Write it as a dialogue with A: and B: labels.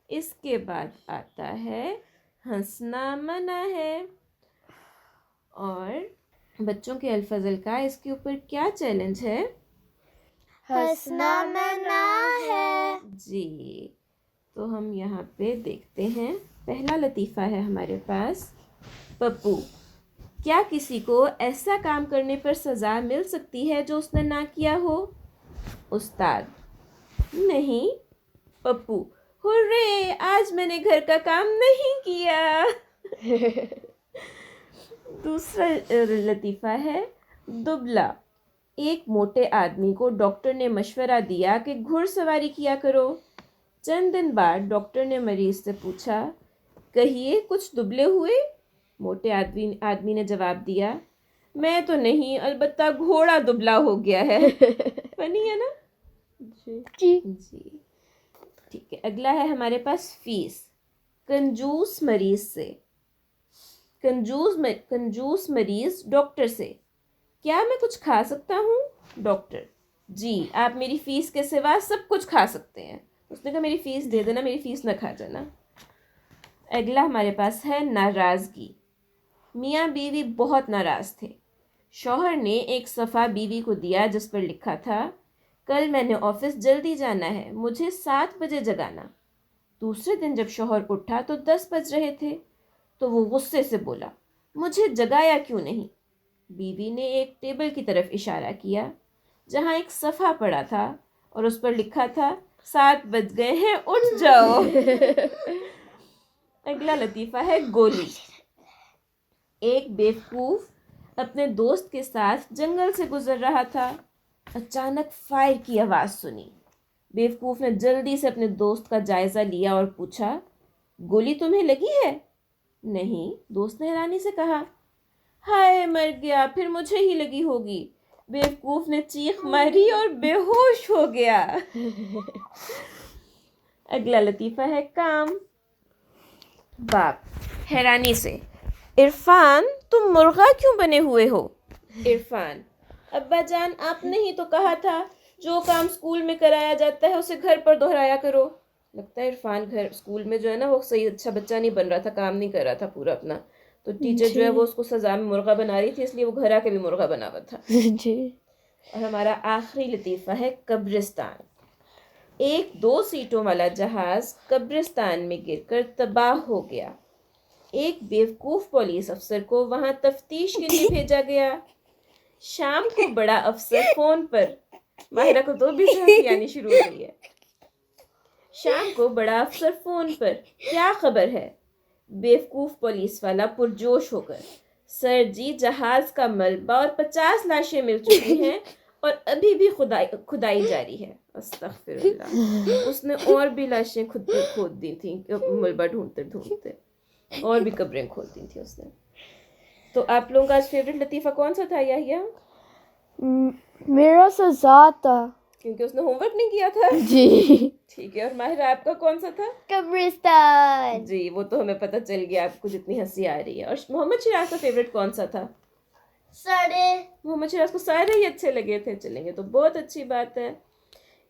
A: اس کے بعد آتا ہے ہنسنا منع ہے. اور بچوں کے الفاظ کا اس کے اوپر کیا چیلنج ہے؟
B: ہنسنا منع ہے.
A: جی تو ہم یہاں پہ دیکھتے ہیں. پہلا لطیفہ ہے ہمارے پاس. پپو، کیا کسی کو ایسا کام کرنے پر سزا مل سکتی ہے جو اس نے نہ کیا ہو؟ استاد: نہیں. پپو: ہرے، آج میں نے گھر کا کام نہیں کیا. دوسرا لطیفہ ہے. دبلا: ایک موٹے آدمی کو ڈاکٹر نے مشورہ دیا کہ گھڑ سواری کیا کرو. چند دن بعد ڈاکٹر نے مریض سے پوچھا، کہیے کچھ دبلے ہوئے؟ موٹے آدمی نے جواب دیا، میں تو نہیں، البتہ گھوڑا دبلا ہو گیا ہے. فنی ہے نا؟
B: جی.
A: ٹھیک ہے. اگلا ہے ہمارے پاس فیس. کنجوس مریض سے. کنجوس مریض ڈاکٹر سے، کیا میں کچھ کھا سکتا ہوں؟ ڈاکٹر: جی، آپ میری فیس کے سوا سب کچھ کھا سکتے ہیں. اس نے کہا میری فیس دے دینا، میری فیس نہ کھا جانا. اگلا ہمارے پاس ہے ناراضگی. میاں بیوی بہت ناراض تھے. شوہر نے ایک صفحہ بیوی کو دیا جس پر لکھا تھا، کل میں نے آفس جلدی جانا ہے، مجھے 7 بجے جگانا. دوسرے دن جب شوہر اٹھا تو 10 بج رہے تھے. تو وہ غصے سے بولا، مجھے جگایا کیوں نہیں؟ بیوی نے ایک ٹیبل کی طرف اشارہ کیا جہاں ایک صفحہ پڑا تھا اور اس پر لکھا تھا، 7 بج گئے ہیں، اٹھ جاؤ. اگلا لطیفہ ہے گولی. ایک بیوقوف اپنے دوست کے ساتھ جنگل سے گزر رہا تھا. اچانک فائر کی آواز سنی. بیوقوف نے جلدی سے اپنے دوست کا جائزہ لیا اور پوچھا، گولی تمہیں لگی ہے؟ نہیں، دوست نے حیرانی سے کہا. ہائے، مر گیا، پھر مجھے ہی لگی ہوگی. بیوقوف نے چیخ ماری اور بے ہوش ہو گیا. اگلا لطیفہ ہے کام. باپ حیرانی سے، عرفان تم مرغا کیوں بنے ہوئے ہو؟ عرفان: ابا جان، آپ نے ہی تو کہا تھا جو کام اسکول میں کرایا جاتا ہے اسے گھر پر دہرایا کرو. لگتا ہے عرفان اسکول میں جو ہے نا وہ صحیح اچھا بچہ نہیں بن رہا تھا، کام نہیں کر رہا تھا پورا اپنا. تو ٹیچر جو ہے وہ اس کو سزا میں مرغا بنا رہی تھی، اس لیے وہ گھر آ کے بھی مرغا بنا ہوا تھا. اور ہمارا آخری لطیفہ ہے قبرستان. ایک 2 سیٹوں والا جہاز قبرستان میں گر کر تباہ ہو گیا. ایک بیوقوف پولیس افسر کو وہاں تفتیش کے لیے بھیجا گیا. شام کو بڑا افسر فون پر، ماہرہ کو تو بھی ہنسی آنی شروع ہو گئی ہے. شام کو بڑا افسر فون پر، کیا خبر ہے؟ بیوقوف پولیس والا پرجوش ہو کر، سر جی، جہاز کا ملبہ اور 50 لاشیں مل چکی ہیں اور ابھی بھی کھدائی جاری ہے. استغفر اللہ. اس نے اور بھی لاشیں کھود دی تھیں ملبہ ڈھونڈتے ڈھونڈتے، اور بھی قبریں کھود دی تھیں اس نے. تو آپ لوگوں کا آج فیوریٹ لطیفہ کون سا تھا یحییٰ؟
B: میرا سزاد تھا،
A: کیونکہ اس نے ہوم ورک نہیں کیا تھا.
B: جی.
A: ٹھیک ہے. اور ماہرہ آپ کا کون سا تھا؟
B: قبرستان.
A: جی، وہ تو ہمیں پتہ چل گیا آپ کو جتنی ہنسی آ رہی ہے. اور محمد شیراز کا فیوریٹ کون سا تھا؟
B: سارے.
A: محمد شیراز کو سارے ہی اچھے لگے تھے. چلیں گے تو بہت اچھی بات ہے.